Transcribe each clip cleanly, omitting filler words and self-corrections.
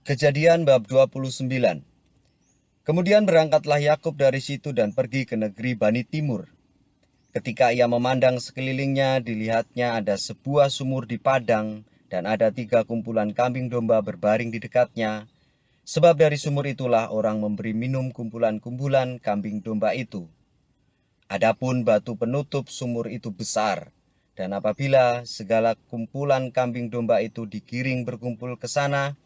Kejadian bab 29. Kemudian berangkatlah Yakub dari situ dan pergi ke negeri Bani Timur. Ketika ia memandang sekelilingnya, dilihatnya ada sebuah sumur di padang dan ada 3 kumpulan kambing domba berbaring di dekatnya. Sebab dari sumur itulah orang memberi minum kumpulan-kumpulan kambing domba itu. Adapun batu penutup sumur itu besar, dan apabila segala kumpulan kambing domba itu digiring berkumpul ke sana,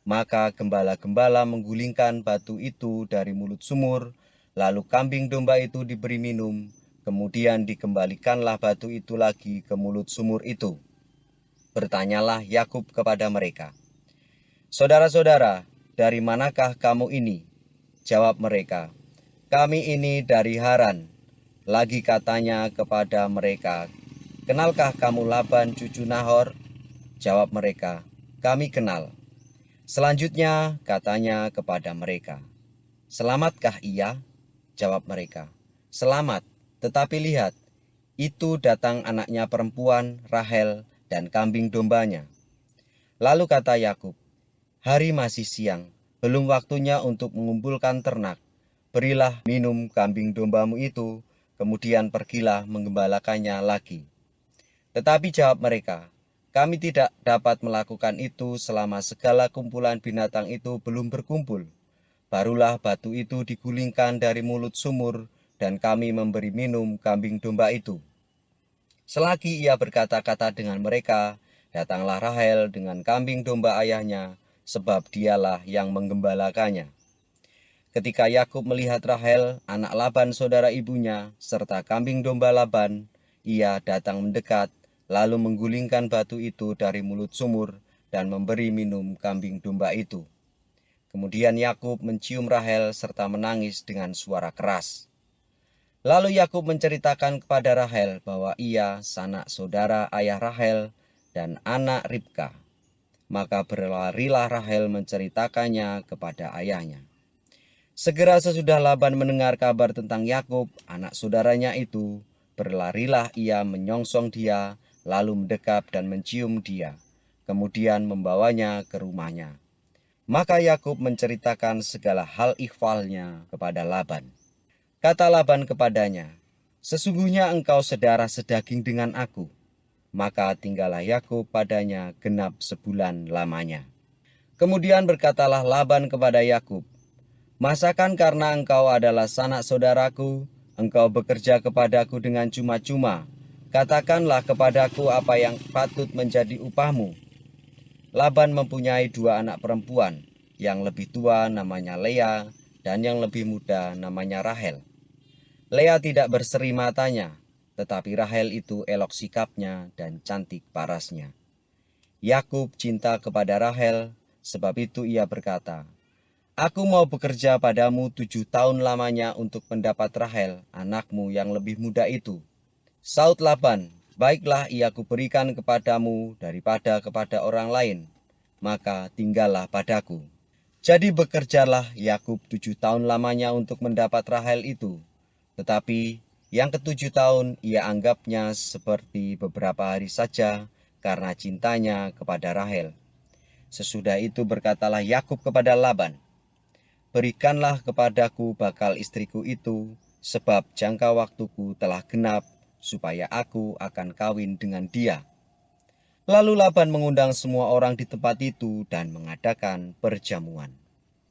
maka gembala-gembala menggulingkan batu itu dari mulut sumur, lalu kambing domba itu diberi minum, kemudian dikembalikanlah batu itu lagi ke mulut sumur itu. Bertanyalah Yakub kepada mereka, "Saudara-saudara, dari manakah kamu ini?" Jawab mereka, "Kami ini dari Haran." Lagi katanya kepada mereka, "Kenalkah kamu Laban cucu Nahor?" Jawab mereka, "Kami kenal." Selanjutnya katanya kepada mereka, "Selamatkah ia?" Jawab mereka, "Selamat, tetapi lihat, itu datang anaknya perempuan Rahel dan kambing dombanya." Lalu kata Yakub, "Hari masih siang, belum waktunya untuk mengumpulkan ternak. Berilah minum kambing dombamu itu, kemudian pergilah menggembalakannya lagi." Tetapi jawab mereka, "Kami tidak dapat melakukan itu selama segala kumpulan binatang itu belum berkumpul. Barulah batu itu digulingkan dari mulut sumur dan kami memberi minum kambing domba itu." Selagi ia berkata-kata dengan mereka, datanglah Rahel dengan kambing domba ayahnya, sebab dialah yang menggembalakannya. Ketika Yakub melihat Rahel, anak Laban saudara ibunya, serta kambing domba Laban, ia datang mendekat, lalu menggulingkan batu itu dari mulut sumur dan memberi minum kambing domba itu. Kemudian Yakub mencium Rahel serta menangis dengan suara keras. Lalu Yakub menceritakan kepada Rahel bahwa ia sanak saudara ayah Rahel dan anak Ribka. Maka berlarilah Rahel menceritakannya kepada ayahnya. Segera sesudah Laban mendengar kabar tentang Yakub, anak saudaranya itu, berlarilah ia menyongsong dia, lalu mendekap dan mencium dia, kemudian membawanya ke rumahnya. Maka Yakub menceritakan segala hal ikhwalnya kepada Laban. Kata Laban kepadanya, "Sesungguhnya engkau sedara sedaging dengan aku." Maka tinggallah Yakub padanya genap sebulan lamanya. Kemudian berkatalah Laban kepada Yakub, "Masakan karena engkau adalah sanak saudaraku, engkau bekerja kepadaku dengan cuma-cuma? Katakanlah kepadaku apa yang patut menjadi upahmu." Laban mempunyai 2 anak perempuan, yang lebih tua namanya Lea, dan yang lebih muda namanya Rahel. Lea tidak berseri matanya, tetapi Rahel itu elok sikapnya dan cantik parasnya. Yakub cinta kepada Rahel, sebab itu ia berkata, "Aku mau bekerja padamu 7 tahun lamanya untuk mendapat Rahel, anakmu yang lebih muda itu." Saud Laban, "Baiklah ia kuberikan kepadamu daripada kepada orang lain, maka tinggallah padaku." Jadi bekerjalah Yakub 7 tahun lamanya untuk mendapat Rahel itu. Tetapi yang ke-7 tahun ia anggapnya seperti beberapa hari saja karena cintanya kepada Rahel. Sesudah itu berkatalah Yakub kepada Laban, "Berikanlah kepadaku bakal istriku itu, sebab jangka waktuku telah genap, supaya aku akan kawin dengan dia." Lalu Laban mengundang semua orang di tempat itu dan mengadakan perjamuan.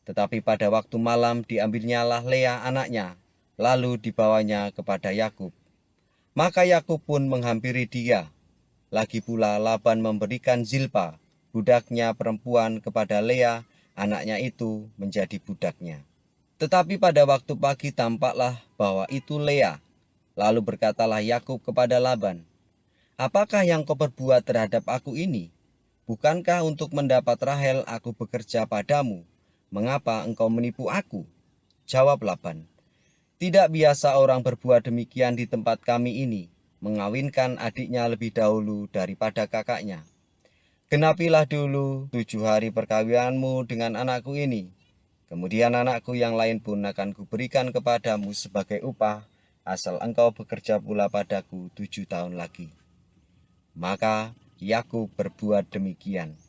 Tetapi pada waktu malam diambilnyalah Lea anaknya, lalu dibawanya kepada Yakub. Maka Yakub pun menghampiri dia. Lagi pula Laban memberikan Zilpa, budaknya perempuan, kepada Lea, anaknya itu menjadi budaknya. Tetapi pada waktu pagi tampaklah bahwa itu Lea. Lalu berkatalah Yakub kepada Laban, "Apakah yang kau perbuat terhadap aku ini? Bukankah untuk mendapat Rahel aku bekerja padamu? Mengapa engkau menipu aku?" Jawab Laban, "Tidak biasa orang berbuat demikian di tempat kami ini, mengawinkan adiknya lebih dahulu daripada kakaknya. Genapilah dulu 7 hari perkawinanmu dengan anakku ini. Kemudian anakku yang lain pun akan kuberikan kepadamu sebagai upah, asal engkau bekerja pula padaku 7 tahun lagi." Maka Yakub berbuat demikian.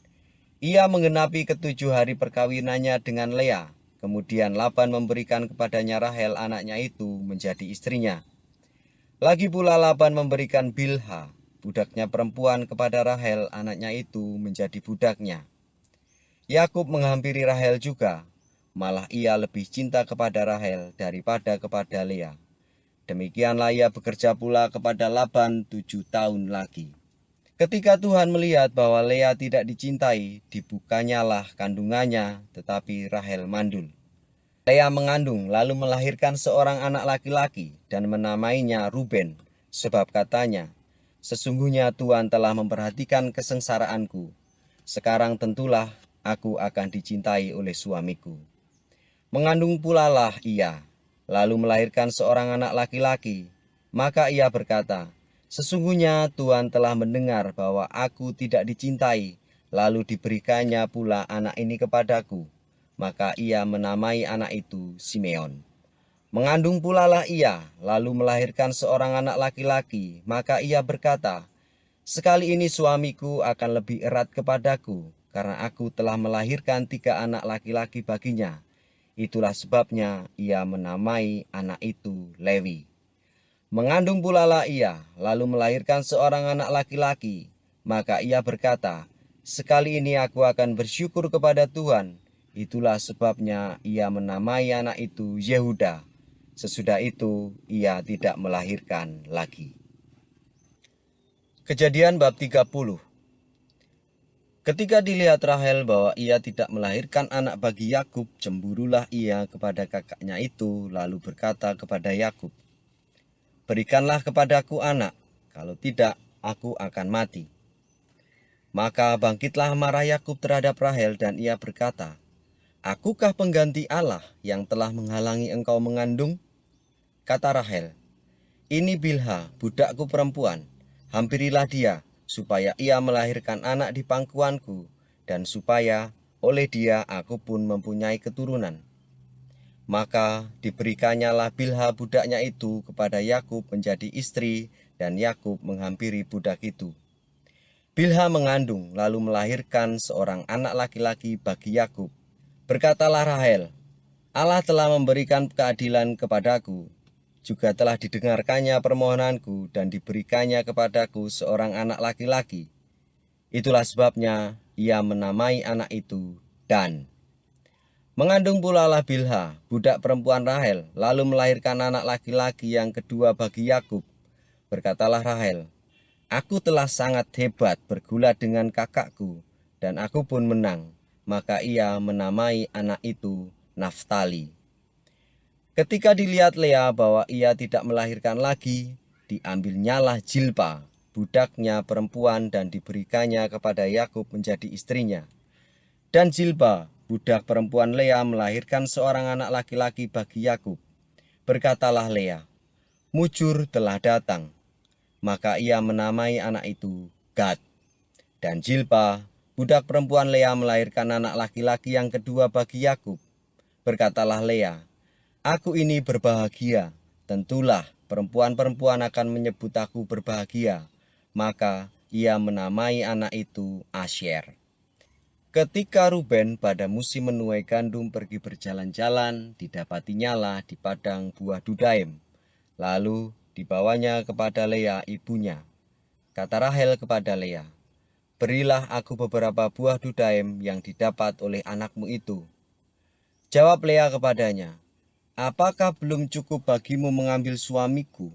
Ia menggenapi ketujuh hari perkawinannya dengan Lea. Kemudian Laban memberikan kepadanya Rahel anaknya itu menjadi istrinya. Lagi pula Laban memberikan Bilha, budaknya perempuan, kepada Rahel anaknya itu menjadi budaknya. Yakub menghampiri Rahel juga, malah ia lebih cinta kepada Rahel daripada kepada Lea. Demikianlah ia bekerja pula kepada Laban 7 tahun lagi. Ketika Tuhan melihat bahwa Lea tidak dicintai, dibukanyalah kandungannya, tetapi Rahel mandul. Lea mengandung lalu melahirkan seorang anak laki-laki dan menamainya Ruben, sebab katanya, "Sesungguhnya Tuhan telah memperhatikan kesengsaraanku. Sekarang tentulah aku akan dicintai oleh suamiku." Mengandung pula lah ia, lalu melahirkan seorang anak laki-laki. Maka ia berkata, "Sesungguhnya Tuhan telah mendengar bahwa aku tidak dicintai, lalu diberikannya pula anak ini kepadaku." Maka ia menamai anak itu Simeon. Mengandung pula lah ia, lalu melahirkan seorang anak laki-laki. Maka ia berkata, "Sekali ini suamiku akan lebih erat kepadaku, karena aku telah melahirkan 3 anak laki-laki baginya." Itulah sebabnya ia menamai anak itu Lewi. Mengandung pula lah ia, lalu melahirkan seorang anak laki-laki. Maka ia berkata, "Sekali ini aku akan bersyukur kepada Tuhan." Itulah sebabnya ia menamai anak itu Yehuda. Sesudah itu ia tidak melahirkan lagi. Kejadian bab 30. Ketika dilihat Rahel bahwa ia tidak melahirkan anak bagi Yakub, cemburulah ia kepada kakaknya itu, lalu berkata kepada Yakub, "Berikanlah kepadaku anak, kalau tidak aku akan mati." Maka bangkitlah marah Yakub terhadap Rahel dan ia berkata, "Akukah pengganti Allah yang telah menghalangi engkau mengandung?" Kata Rahel, "Ini Bilha, budakku perempuan. Hampirilah dia, supaya ia melahirkan anak di pangkuanku, dan supaya oleh dia aku pun mempunyai keturunan." Maka diberikannyalah Bilha budaknya itu kepada Yakub menjadi istri, dan Yakub menghampiri budak itu. Bilha mengandung lalu melahirkan seorang anak laki-laki bagi Yakub. Berkatalah Rahel, "Allah telah memberikan keadilan kepadaku, juga telah didengarkannya permohonanku dan diberikannya kepadaku seorang anak laki-laki." Itulah sebabnya ia menamai anak itu Dan. Mengandung pula lah Bilha, budak perempuan Rahel, lalu melahirkan anak laki-laki yang kedua bagi Yakub. Berkatalah Rahel, "Aku telah sangat hebat bergulat dengan kakakku, dan aku pun menang." Maka ia menamai anak itu Naftali. Ketika dilihat Lea bahwa ia tidak melahirkan lagi, diambilnyalah Jilpa, budaknya perempuan, dan diberikannya kepada Yakub menjadi istrinya. Dan Jilpa, budak perempuan Lea, melahirkan seorang anak laki-laki bagi Yakub. Berkatalah Lea, "Mujur telah datang." Maka ia menamai anak itu Gad. Dan Jilpa, budak perempuan Lea, melahirkan anak laki-laki yang kedua bagi Yakub. Berkatalah Lea, "Aku ini berbahagia, tentulah perempuan-perempuan akan menyebut aku berbahagia." Maka ia menamai anak itu Asyer. Ketika Ruben pada musim menuai gandum pergi berjalan-jalan, didapatinya di padang buah dudaim. Lalu dibawanya kepada Lea ibunya. Kata Rahel kepada Lea, "Berilah aku beberapa buah dudaim yang didapat oleh anakmu itu." Jawab Lea kepadanya, "Apakah belum cukup bagimu mengambil suamiku?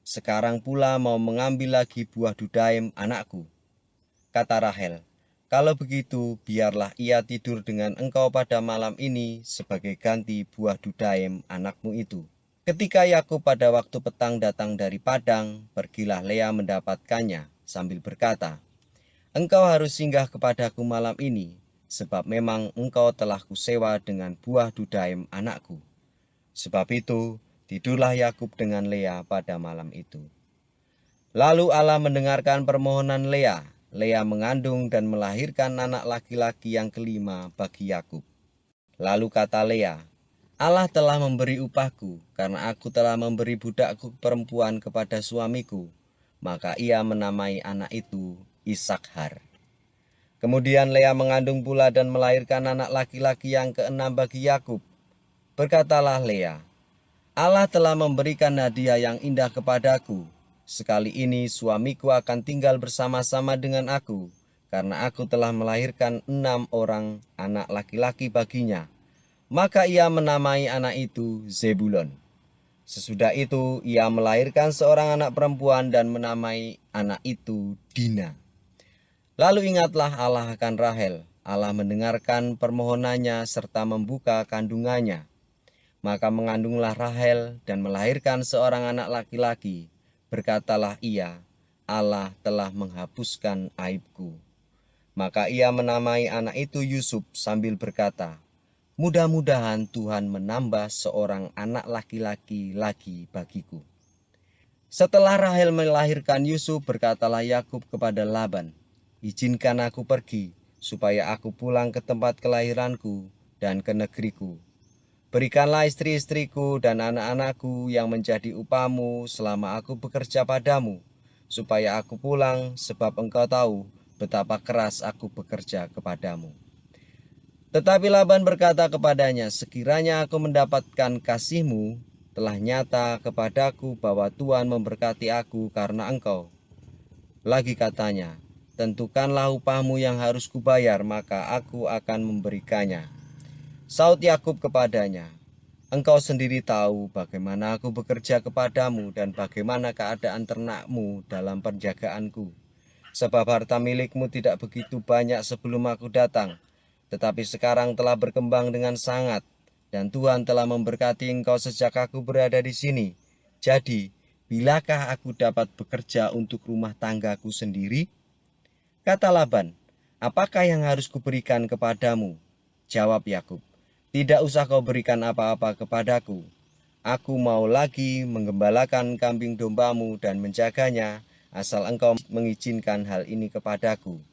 Sekarang pula mau mengambil lagi buah dudaim anakku?" Kata Rahel, "Kalau begitu, biarlah ia tidur dengan engkau pada malam ini sebagai ganti buah dudaim anakmu itu." Ketika Yakub pada waktu petang datang dari padang, pergilah Lea mendapatkannya sambil berkata, "Engkau harus singgah kepadaku malam ini, sebab memang engkau telah kusewa dengan buah dudaim anakku." Sebab itu, tidurlah Yakub dengan Lea pada malam itu. Lalu Allah mendengarkan permohonan Lea. Lea mengandung dan melahirkan anak laki-laki yang kelima bagi Yakub. Lalu kata Lea, "Allah telah memberi upahku, karena aku telah memberi budakku perempuan kepada suamiku." Maka ia menamai anak itu Isakhar. Kemudian Lea mengandung pula dan melahirkan anak laki-laki yang keenam bagi Yakub. Berkatalah Lea, Allah telah memberikan hadiah yang indah kepadaku. Sekali ini suamiku akan tinggal bersama-sama dengan aku, karena aku telah melahirkan 6 orang anak laki-laki baginya. Maka ia menamai anak itu Zebulon. Sesudah itu ia melahirkan seorang anak perempuan dan menamai anak itu Dina. Lalu ingatlah Allah akan Rahel. Allah mendengarkan permohonannya serta membuka kandungannya. Maka mengandunglah Rahel dan melahirkan seorang anak laki-laki. Berkatalah ia, Allah telah menghapuskan aibku. Maka ia menamai anak itu Yusuf sambil berkata, mudah-mudahan Tuhan menambah seorang anak laki-laki lagi bagiku. Setelah Rahel melahirkan Yusuf, berkatalah Yakub kepada Laban, izinkan aku pergi, supaya aku pulang ke tempat kelahiranku dan ke negeriku. Berikanlah istri-istriku dan anak-anakku yang menjadi upahmu selama aku bekerja padamu, supaya aku pulang, sebab engkau tahu betapa keras aku bekerja kepadamu. Tetapi Laban berkata kepadanya, sekiranya aku mendapatkan kasihmu, telah nyata kepadaku bahwa Tuhan memberkati aku karena engkau. Lagi katanya, tentukanlah upahmu yang harus kubayar, maka aku akan memberikannya. Saud Yakub kepadanya, engkau sendiri tahu bagaimana aku bekerja kepadamu dan bagaimana keadaan ternakmu dalam penjagaanku. Sebab harta milikmu tidak begitu banyak sebelum aku datang, tetapi sekarang telah berkembang dengan sangat, dan Tuhan telah memberkati engkau sejak aku berada di sini. Jadi, bilakah aku dapat bekerja untuk rumah tanggaku sendiri? Kata Laban, apakah yang harus kuberikan kepadamu? Jawab Yakub, tidak usah kau berikan apa-apa kepadaku. Aku mau lagi menggembalakan kambing dombamu dan menjaganya, asal engkau mengizinkan hal ini kepadaku.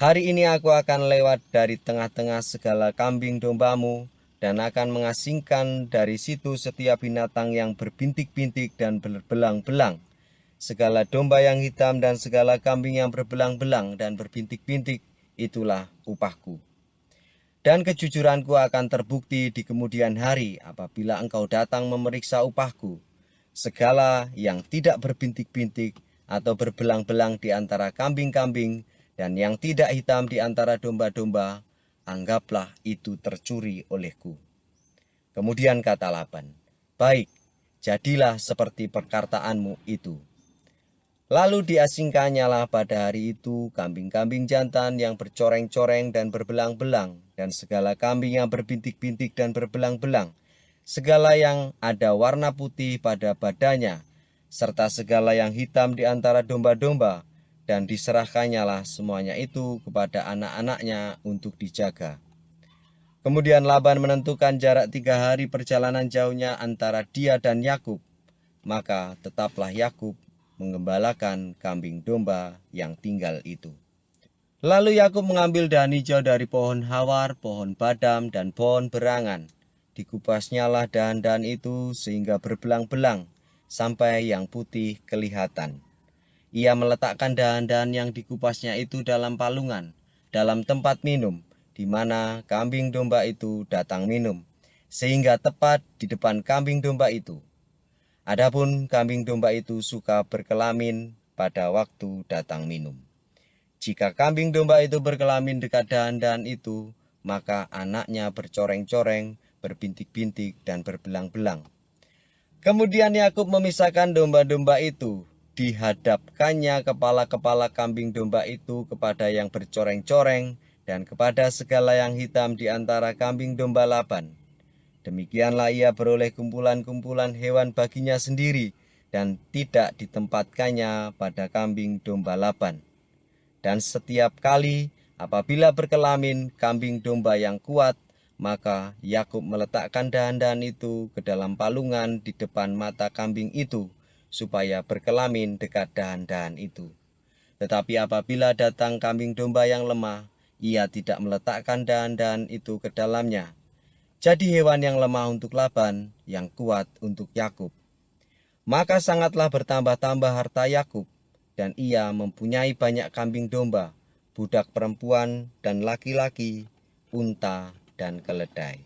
Hari ini aku akan lewat dari tengah-tengah segala kambing dombamu, dan akan mengasingkan dari situ setiap binatang yang berbintik-bintik dan berbelang-belang, segala domba yang hitam dan segala kambing yang berbelang-belang dan berbintik-bintik, itulah upahku. Dan kejujuranku akan terbukti di kemudian hari apabila engkau datang memeriksa upahku. Segala yang tidak berbintik-bintik atau berbelang-belang di antara kambing-kambing dan yang tidak hitam di antara domba-domba, anggaplah itu tercuri olehku. Kemudian kata Laban, baik, jadilah seperti perkataanmu itu. Lalu diasingkannya lah pada hari itu kambing-kambing jantan yang bercoreng-coreng dan berbelang-belang, dan segala kambing yang berbintik-bintik dan berbelang-belang, segala yang ada warna putih pada badannya, serta segala yang hitam di antara domba-domba, dan diserahkannya lah semuanya itu kepada anak-anaknya untuk dijaga. Kemudian Laban menentukan jarak 3 hari perjalanan jauhnya antara dia dan Yakub. Maka tetaplah Yakub menggembalakan kambing domba yang tinggal itu. Lalu Yakub mengambil dahan hijau dari pohon hawar, pohon badam, dan pohon berangan. Dikupasnyalah dahan-dahan itu sehingga berbelang-belang, sampai yang putih kelihatan. Ia meletakkan dahan-dahan yang dikupasnya itu dalam palungan, dalam tempat minum, di mana kambing domba itu datang minum, sehingga tepat di depan kambing domba itu. Adapun kambing domba itu suka berkelamin pada waktu datang minum. Jika kambing domba itu berkelamin dekat dahan-dahan itu, maka anaknya bercoreng-coreng, berbintik-bintik, dan berbelang-belang. Kemudian Yakub memisahkan domba-domba itu. Dihadapkannya kepala-kepala kambing domba itu kepada yang bercoreng-coreng dan kepada segala yang hitam di antara kambing domba Laban. Demikianlah ia beroleh kumpulan-kumpulan hewan baginya sendiri dan tidak ditempatkannya pada kambing domba Laban. Dan setiap kali apabila berkelamin kambing domba yang kuat, maka Yakub meletakkan dahan-dahan itu ke dalam palungan di depan mata kambing itu, supaya berkelamin dekat dahan-dahan itu. Tetapi apabila datang kambing domba yang lemah, ia tidak meletakkan dahan-dahan itu ke dalamnya. Jadi hewan yang lemah untuk Laban, yang kuat untuk Yakub. Maka sangatlah bertambah-tambah harta Yakub, dan ia mempunyai banyak kambing domba, budak perempuan dan laki-laki, unta dan keledai.